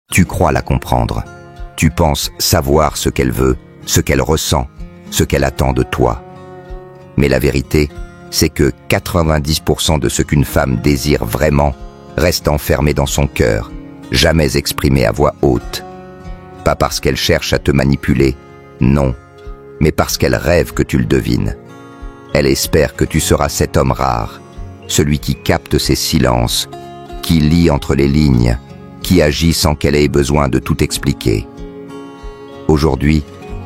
Tu crois la comprendre. Tu penses savoir ce qu'elle veut, ce qu'elle ressent, ce qu'elle attend de toi. Mais la vérité, c'est que 90% de ce qu'une femme désire vraiment reste enfermé dans son cœur, jamais exprimé à voix haute. Pas parce qu'elle cherche à te manipuler, non, mais parce qu'elle rêve que tu le devines. Elle espère que tu seras cet homme rare, celui qui capte ses silences, qui lit entre les lignes, qui agit sans qu'elle ait besoin de tout expliquer. Aujourd'hui,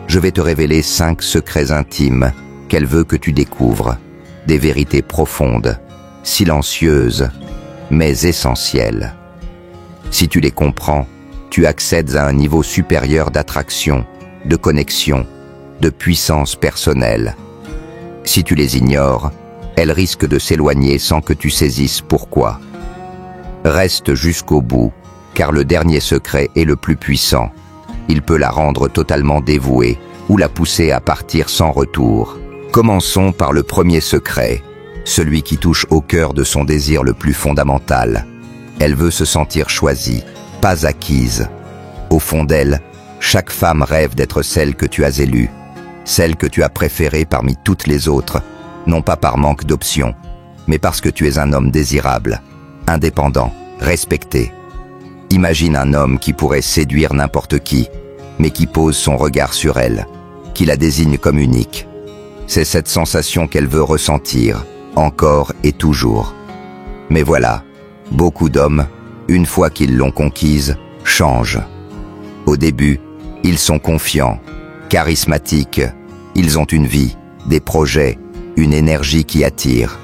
je vais te révéler 5 secrets intimes qu'elle veut que tu découvres, des vérités profondes, silencieuses, mais essentielles. Si tu les comprends, tu accèdes à un niveau supérieur d'attraction, de connexion, de puissance personnelle. Si tu les ignores, elles risquent de s'éloigner sans que tu saisisses pourquoi. Reste jusqu'au bout, car le dernier secret est le plus puissant. Il peut la rendre totalement dévouée ou la pousser à partir sans retour. Commençons par le premier secret, celui qui touche au cœur de son désir le plus fondamental. Elle veut se sentir choisie, pas acquise. Au fond d'elle, chaque femme rêve d'être celle que tu as élue, celle que tu as préférée parmi toutes les autres, non pas par manque d'options, mais parce que tu es un homme désirable, indépendant, respecté. Imagine un homme qui pourrait séduire n'importe qui, mais qui pose son regard sur elle, qui la désigne comme unique. C'est cette sensation qu'elle veut ressentir, encore et toujours. Mais voilà, beaucoup d'hommes, une fois qu'ils l'ont conquise, changent. Au début, ils sont confiants, charismatiques, ils ont une vie, des projets, une énergie qui attire.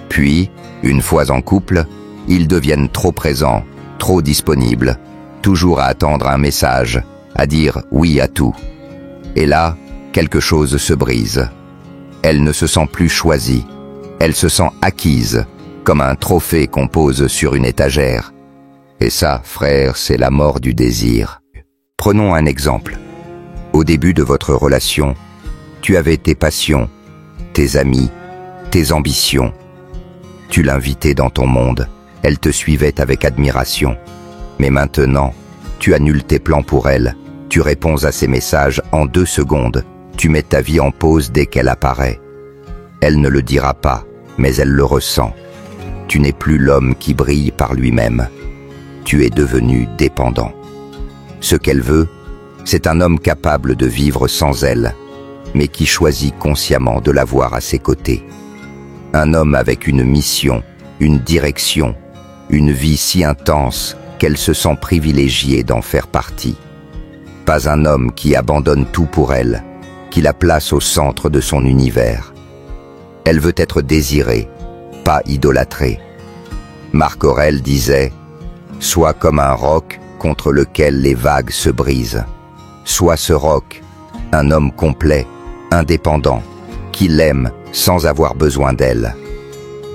Puis, une fois en couple, ils deviennent trop présents, trop disponibles, toujours à attendre un message, à dire oui à tout. Et là, quelque chose se brise. Elle ne se sent plus choisie, elle se sent acquise, comme un trophée qu'on pose sur une étagère. Et ça, frère, c'est la mort du désir. Prenons un exemple. Au début de votre relation, tu avais tes passions, tes amis, tes ambitions. Tu l'invitais dans ton monde, elle te suivait avec admiration. Mais maintenant, tu annules tes plans pour elle, tu réponds à ses messages en 2 secondes, tu mets ta vie en pause dès qu'elle apparaît. Elle ne le dira pas, mais elle le ressent. Tu n'es plus l'homme qui brille par lui-même. Tu es devenu dépendant. Ce qu'elle veut, c'est un homme capable de vivre sans elle, mais qui choisit consciemment de l'avoir à ses côtés. Un homme avec une mission, une direction, une vie si intense qu'elle se sent privilégiée d'en faire partie. Pas un homme qui abandonne tout pour elle, qui la place au centre de son univers. Elle veut être désirée, pas idolâtrée. Marc Aurèle disait « Sois comme un roc contre lequel les vagues se brisent. Sois ce roc, un homme complet, indépendant, qui l'aime sans avoir besoin d'elle.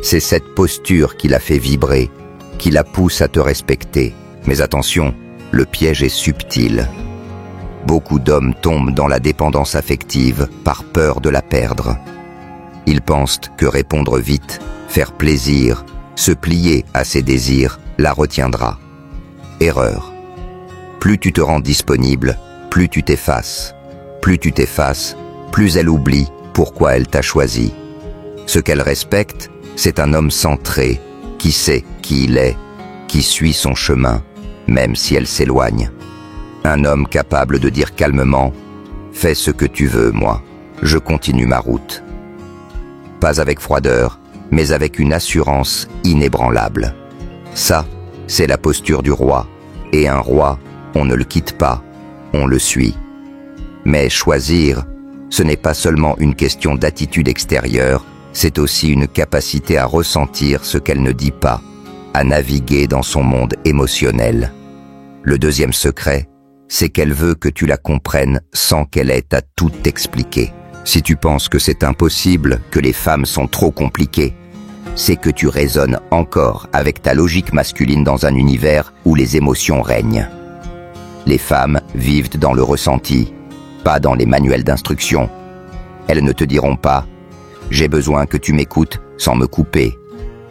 C'est cette posture qui la fait vibrer, qui la pousse à te respecter. Mais attention, le piège est subtil. Beaucoup d'hommes tombent dans la dépendance affective par peur de la perdre. Ils pensent que répondre vite, faire plaisir, se plier à ses désirs, la retiendra. Erreur. Plus tu te rends disponible, plus tu t'effaces. Plus tu t'effaces, plus elle oublie pourquoi elle t'a choisi. Ce qu'elle respecte, c'est un homme centré, qui sait qui il est, qui suit son chemin, même si elle s'éloigne. Un homme capable de dire calmement « Fais ce que tu veux, moi, je continue ma route ». Pas avec froideur, mais avec une assurance inébranlable. Ça, c'est la posture du roi, et un roi, on ne le quitte pas, on le suit. Mais choisir, ce n'est pas seulement une question d'attitude extérieure, c'est aussi une capacité à ressentir ce qu'elle ne dit pas, à naviguer dans son monde émotionnel. Le deuxième secret, c'est qu'elle veut que tu la comprennes sans qu'elle ait à tout t'expliquer. Si tu penses que c'est impossible, que les femmes sont trop compliquées, c'est que tu raisonnes encore avec ta logique masculine dans un univers où les émotions règnent. Les femmes vivent dans le ressenti, pas dans les manuels d'instruction. Elles ne te diront pas « J'ai besoin que tu m'écoutes sans me couper »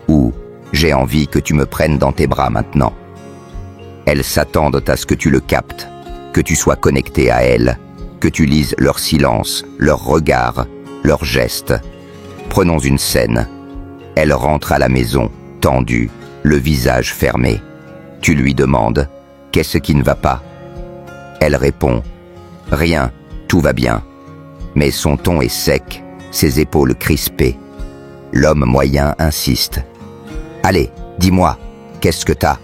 ou « J'ai envie que tu me prennes dans tes bras maintenant ». Elles s'attendent à ce que tu le captes, que tu sois connecté à elles, que tu lises leur silence, leurs regards, leurs gestes. Prenons une scène. Elle rentre à la maison, tendue, le visage fermé. Tu lui demandes « Qu'est-ce qui ne va pas ?» Elle répond « Rien, tout va bien ». Mais son ton est sec, ses épaules crispées. L'homme moyen insiste. « Allez, dis-moi, qu'est-ce que t'as ?»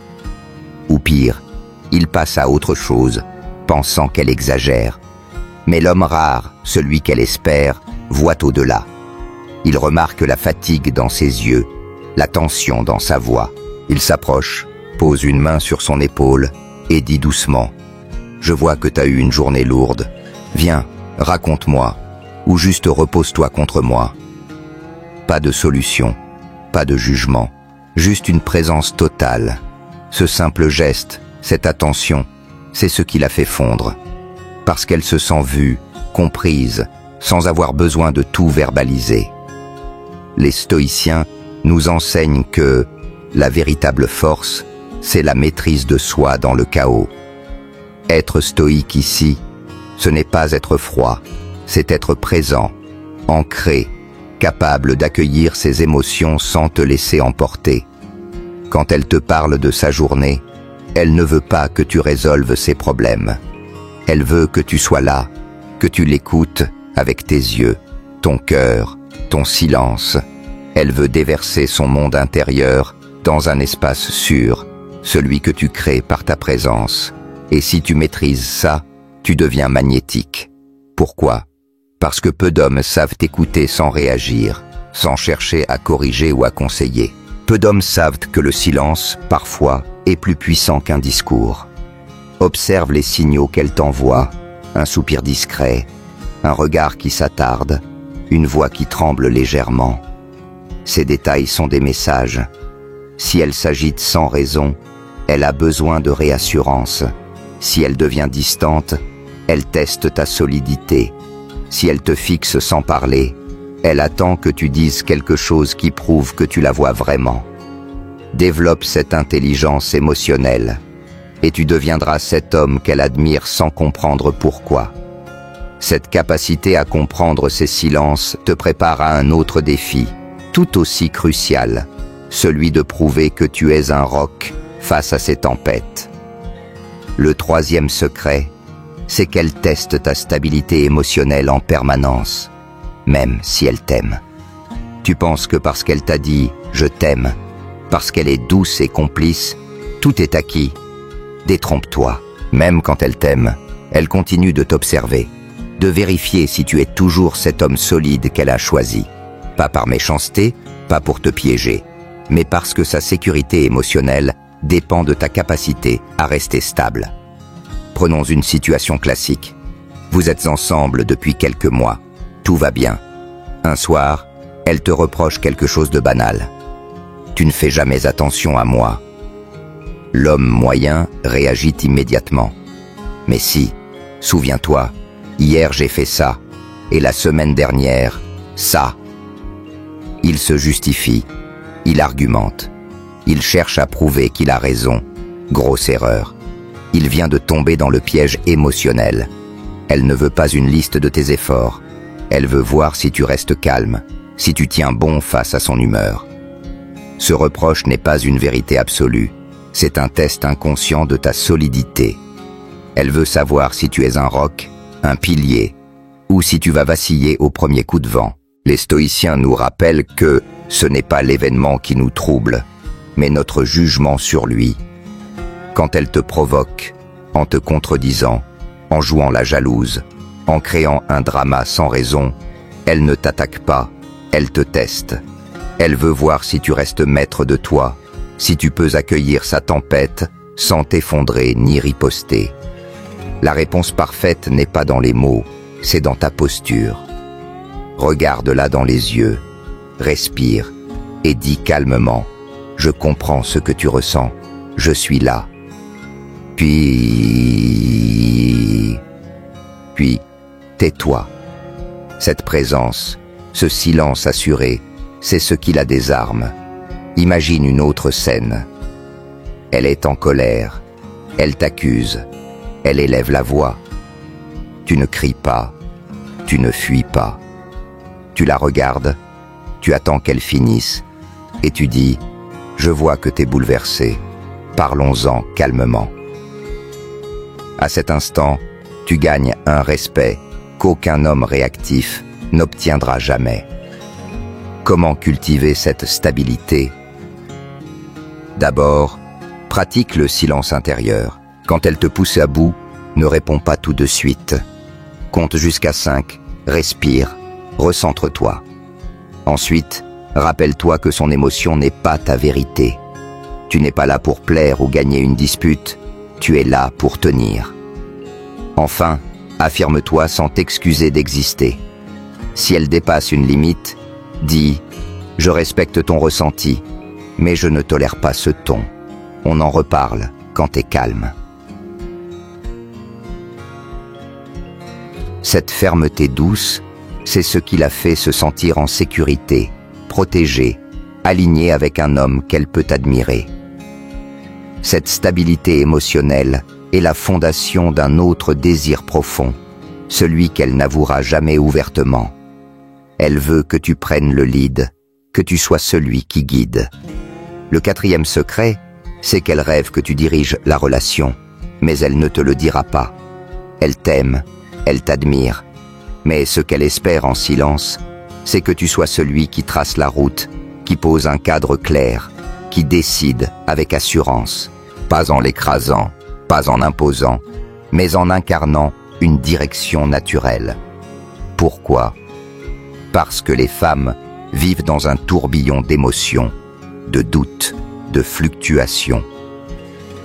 Ou pire, il passe à autre chose, pensant qu'elle exagère. Mais l'homme rare, celui qu'elle espère, voit au-delà. Il remarque la fatigue dans ses yeux, la tension dans sa voix. Il s'approche, pose une main sur son épaule et dit doucement « Je vois que t'as eu une journée lourde. Viens, raconte-moi, ou juste repose-toi contre moi. » Pas de solution, pas de jugement, juste une présence totale. Ce simple geste, cette attention, c'est ce qui la fait fondre. Parce qu'elle se sent vue, comprise, sans avoir besoin de tout verbaliser. Les stoïciens nous enseignent que la véritable force, c'est la maîtrise de soi dans le chaos. Être stoïque ici, ce n'est pas être froid, c'est être présent, ancré, capable d'accueillir ses émotions sans te laisser emporter. Quand elle te parle de sa journée, elle ne veut pas que tu résolves ses problèmes. Elle veut que tu sois là, que tu l'écoutes avec tes yeux, ton cœur, ton silence. Elle veut déverser son monde intérieur dans un espace sûr, celui que tu crées par ta présence. Et si tu maîtrises ça, tu deviens magnétique. Pourquoi ? Parce que peu d'hommes savent t'écouter sans réagir, sans chercher à corriger ou à conseiller. Peu d'hommes savent que le silence, parfois, est plus puissant qu'un discours. Observe les signaux qu'elle t'envoie, un soupir discret, un regard qui s'attarde, une voix qui tremble légèrement. Ces détails sont des messages. Si elle s'agite sans raison, elle a besoin de réassurance. Si elle devient distante, elle teste ta solidité. Si elle te fixe sans parler, elle attend que tu dises quelque chose qui prouve que tu la vois vraiment. Développe cette intelligence émotionnelle, et tu deviendras cet homme qu'elle admire sans comprendre pourquoi. Cette capacité à comprendre ses silences te prépare à un autre défi, tout aussi crucial, celui de prouver que tu es un roc face à ces tempêtes. Le troisième secret, c'est qu'elle teste ta stabilité émotionnelle en permanence, même si elle t'aime. Tu penses que parce qu'elle t'a dit « je t'aime », parce qu'elle est douce et complice, tout est acquis. Détrompe-toi. Même quand elle t'aime, elle continue de t'observer, de vérifier si tu es toujours cet homme solide qu'elle a choisi. Pas par méchanceté, pas pour te piéger, mais parce que sa sécurité émotionnelle dépend de ta capacité à rester stable. Prenons une situation classique. Vous êtes ensemble depuis quelques mois. Tout va bien. Un soir, elle te reproche quelque chose de banal. Tu ne fais jamais attention à moi. L'homme moyen réagit immédiatement. Mais si, souviens-toi, hier j'ai fait ça, et la semaine dernière, ça. Il se justifie, il argumente, il cherche à prouver qu'il a raison. Grosse erreur. Il vient de tomber dans le piège émotionnel. Elle ne veut pas une liste de tes efforts. Elle veut voir si tu restes calme, si tu tiens bon face à son humeur. Ce reproche n'est pas une vérité absolue. C'est un test inconscient de ta solidité. Elle veut savoir si tu es un roc, un pilier, ou si tu vas vaciller au premier coup de vent. Les stoïciens nous rappellent que ce n'est pas l'événement qui nous trouble, mais notre jugement sur lui. Quand elle te provoque, en te contredisant, en jouant la jalouse, en créant un drama sans raison, elle ne t'attaque pas, elle te teste. Elle veut voir si tu restes maître de toi, si tu peux accueillir sa tempête sans t'effondrer ni riposter. La réponse parfaite n'est pas dans les mots, c'est dans ta posture. Regarde-la dans les yeux, respire et dis calmement « Je comprends ce que tu ressens, je suis là ». Puis, tais-toi. Cette présence, ce silence assuré, c'est ce qui la désarme. Imagine une autre scène. Elle est en colère. Elle t'accuse, elle élève la voix. Tu ne cries pas, tu ne fuis pas. Tu la regardes, tu attends qu'elle finisse, et tu dis « Je vois que t'es bouleversé, parlons-en calmement ». À cet instant, tu gagnes un respect qu'aucun homme réactif n'obtiendra jamais. Comment cultiver cette stabilité? D'abord, pratique le silence intérieur. Quand elle te pousse à bout, ne réponds pas tout de suite. Compte jusqu'à 5, respire, recentre-toi. Ensuite, rappelle-toi que son émotion n'est pas ta vérité. Tu n'es pas là pour plaire ou gagner une dispute, tu es là pour tenir. Enfin, affirme-toi sans t'excuser d'exister. Si elle dépasse une limite, dis « Je respecte ton ressenti, mais je ne tolère pas ce ton. On en reparle quand t'es calme. » Cette fermeté douce, c'est ce qui la fait se sentir en sécurité, protégée, alignée avec un homme qu'elle peut admirer. Cette stabilité émotionnelle est la fondation d'un autre désir profond, celui qu'elle n'avouera jamais ouvertement. Elle veut que tu prennes le lead, que tu sois celui qui guide. Le 4e secret, c'est qu'elle rêve que tu diriges la relation, mais elle ne te le dira pas. Elle t'aime, elle t'admire, mais ce qu'elle espère en silence, c'est que tu sois celui qui trace la route, qui pose un cadre clair, qui décide avec assurance, pas en l'écrasant, pas en imposant, mais en incarnant une direction naturelle. Pourquoi? Parce que les femmes vivent dans un tourbillon d'émotions, de doutes, de fluctuations.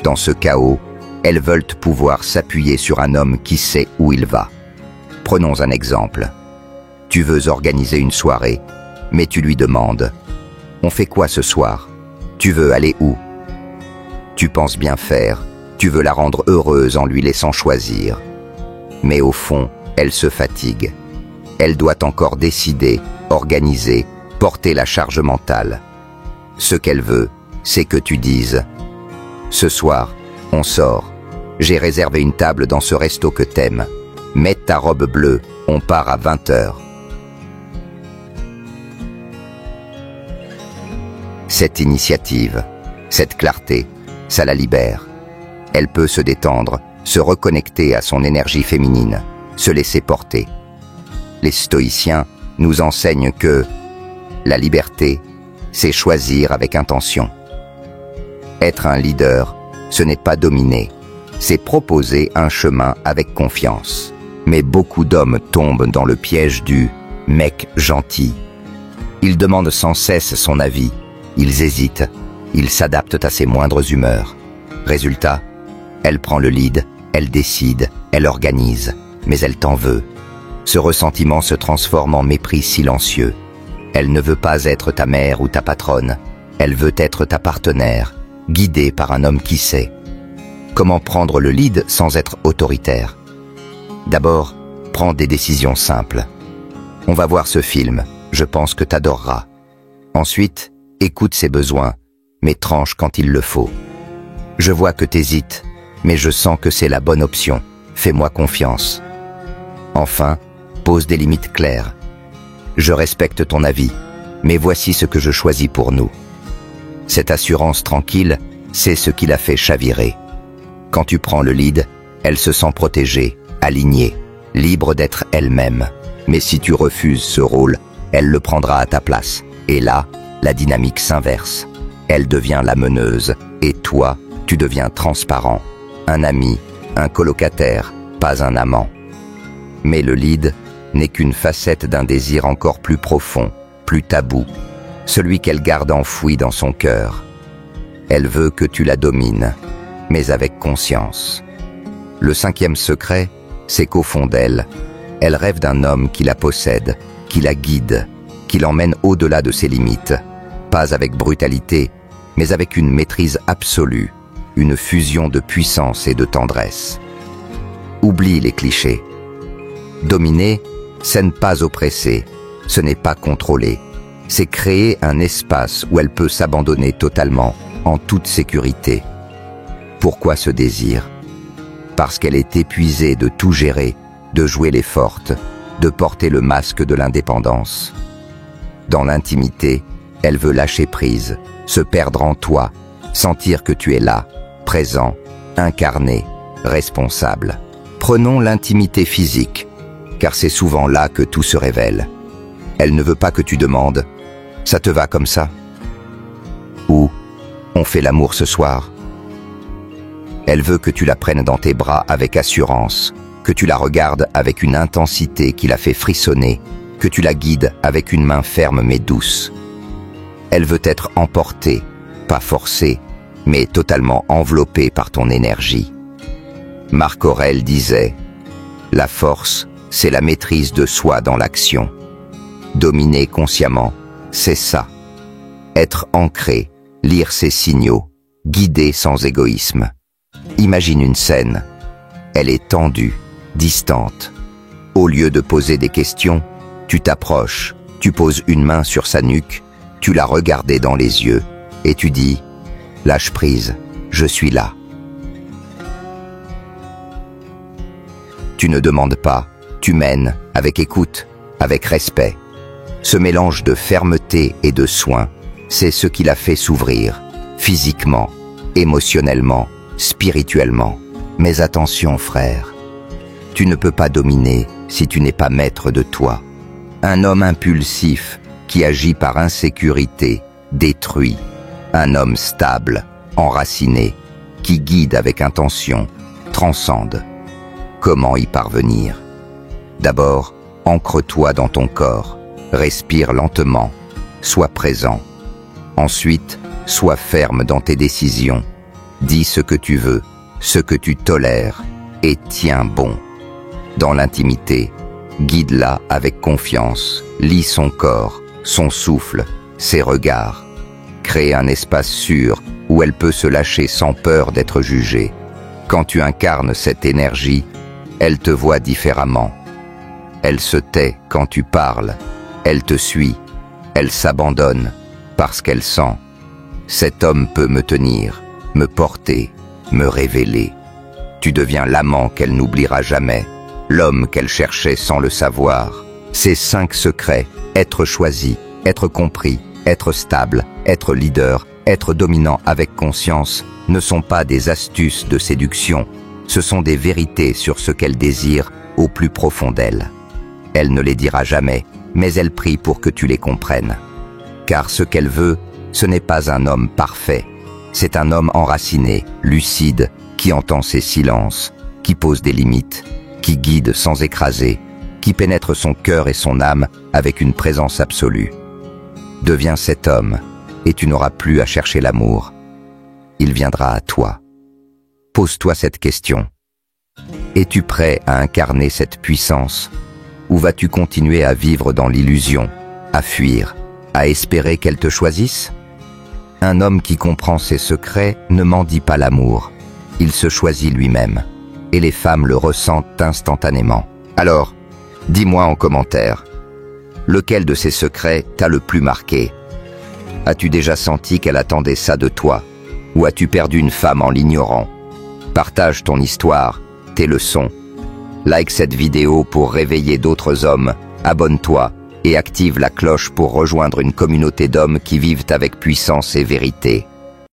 Dans ce chaos, elles veulent pouvoir s'appuyer sur un homme qui sait où il va. Prenons un exemple. Tu veux organiser une soirée, mais tu lui demandes « On fait quoi ce soir? Tu veux aller où ?» Tu penses bien faire, tu veux la rendre heureuse en lui laissant choisir. Mais au fond, elle se fatigue. Elle doit encore décider, organiser, porter la charge mentale. Ce qu'elle veut, c'est que tu dises « Ce soir, on sort. J'ai réservé une table dans ce resto que t'aimes. Mets ta robe bleue, on part à 20h. » Cette initiative, cette clarté, ça la libère. Elle peut se détendre, se reconnecter à son énergie féminine, se laisser porter. Les stoïciens nous enseignent que la liberté, c'est choisir avec intention. Être un leader, ce n'est pas dominer, c'est proposer un chemin avec confiance. Mais beaucoup d'hommes tombent dans le piège du « mec gentil ». Ils demandent sans cesse son avis, ils hésitent, ils s'adaptent à ses moindres humeurs. Résultat, elle prend le lead, elle décide, elle organise, mais elle t'en veut. Ce ressentiment se transforme en mépris silencieux. Elle ne veut pas être ta mère ou ta patronne, elle veut être ta partenaire, guidée par un homme qui sait. Comment prendre le lead sans être autoritaire? D'abord, prends des décisions simples. On va voir ce film, je pense que t'adoreras. Ensuite, écoute ses besoins, mais tranche quand il le faut. Je vois que t'hésites, mais je sens que c'est la bonne option. Fais-moi confiance. Enfin, pose des limites claires. Je respecte ton avis, mais voici ce que je choisis pour nous. Cette assurance tranquille, c'est ce qui la fait chavirer. Quand tu prends le lead, elle se sent protégée, alignée, libre d'être elle-même. Mais si tu refuses ce rôle, elle le prendra à ta place. Et là, la dynamique s'inverse. Elle devient la meneuse, et toi, tu deviens transparent. Un ami, un colocataire, pas un amant. Mais le lead n'est qu'une facette d'un désir encore plus profond, plus tabou, celui qu'elle garde enfoui dans son cœur. Elle veut que tu la domines, mais avec conscience. Le 5e secret, c'est qu'au fond d'elle, elle rêve d'un homme qui la possède, qui la guide, qui l'emmène au-delà de ses limites, pas avec brutalité, mais avec une maîtrise absolue, une fusion de puissance et de tendresse. Oublie les clichés. Dominer, c'est ne pas oppresser, ce n'est pas contrôler, c'est créer un espace où elle peut s'abandonner totalement, en toute sécurité. Pourquoi ce désir? Parce qu'elle est épuisée de tout gérer, de jouer les fortes, de porter le masque de l'indépendance. Dans l'intimité, elle veut lâcher prise, se perdre en toi, sentir que tu es là, présent, incarné, responsable. Prenons l'intimité physique, car c'est souvent là que tout se révèle. Elle ne veut pas que tu demandes « ça te va comme ça ?» ou « on fait l'amour ce soir ?» Elle veut que tu la prennes dans tes bras avec assurance, que tu la regardes avec une intensité qui la fait frissonner, que tu la guides avec une main ferme mais douce. Elle veut être emportée, pas forcée, mais totalement enveloppée par ton énergie. Marc Aurèle disait « La force, c'est la maîtrise de soi dans l'action. Dominer consciemment, c'est ça. Être ancré, lire ses signaux, guider sans égoïsme. » Imagine une scène. Elle est tendue, distante. Au lieu de poser des questions, tu t'approches, tu poses une main sur sa nuque, tu la regardes dans les yeux et tu dis « Lâche prise, je suis là. » Tu ne demandes pas, tu mènes avec écoute, avec respect. Ce mélange de fermeté et de soin, c'est ce qui la fait s'ouvrir, physiquement, émotionnellement, spirituellement. Mais attention frère, tu ne peux pas dominer si tu n'es pas maître de toi. Un homme impulsif qui agit par insécurité détruit. Un homme stable, enraciné, qui guide avec intention, transcende. Comment y parvenir? D'abord, ancre-toi dans ton corps, respire lentement, sois présent. Ensuite, sois ferme dans tes décisions. Dis ce que tu veux, ce que tu tolères, et tiens bon. Dans l'intimité, guide-la avec confiance, lis son corps, son souffle, ses regards. Crée un espace sûr où elle peut se lâcher sans peur d'être jugée. Quand tu incarnes cette énergie, elle te voit différemment. Elle se tait quand tu parles, elle te suit, elle s'abandonne parce qu'elle sent. Cet homme peut me tenir, me porter, me révéler. Tu deviens l'amant qu'elle n'oubliera jamais, l'homme qu'elle cherchait sans le savoir. Ces 5 secrets, être choisi, être compris, être stable, être leader, être dominant avec conscience, ne sont pas des astuces de séduction, ce sont des vérités sur ce qu'elle désire au plus profond d'elle. Elle ne les dira jamais, mais elle prie pour que tu les comprennes. Car ce qu'elle veut, ce n'est pas un homme parfait, c'est un homme enraciné, lucide, qui entend ses silences, qui pose des limites, qui guide sans écraser, qui pénètre son cœur et son âme avec une présence absolue. Deviens cet homme, et tu n'auras plus à chercher l'amour. Il viendra à toi. Pose-toi cette question. Es-tu prêt à incarner cette puissance, ou vas-tu continuer à vivre dans l'illusion, à fuir, à espérer qu'elle te choisisse? Un homme qui comprend ses secrets ne mendie pas l'amour. Il se choisit lui-même, et les femmes le ressentent instantanément. Alors, dis-moi en commentaire, lequel de ces secrets t'a le plus marqué? As-tu déjà senti qu'elle attendait ça de toi? Ou as-tu perdu une femme en l'ignorant? Partage ton histoire, tes leçons. Like cette vidéo pour réveiller d'autres hommes, abonne-toi et active la cloche pour rejoindre une communauté d'hommes qui vivent avec puissance et vérité.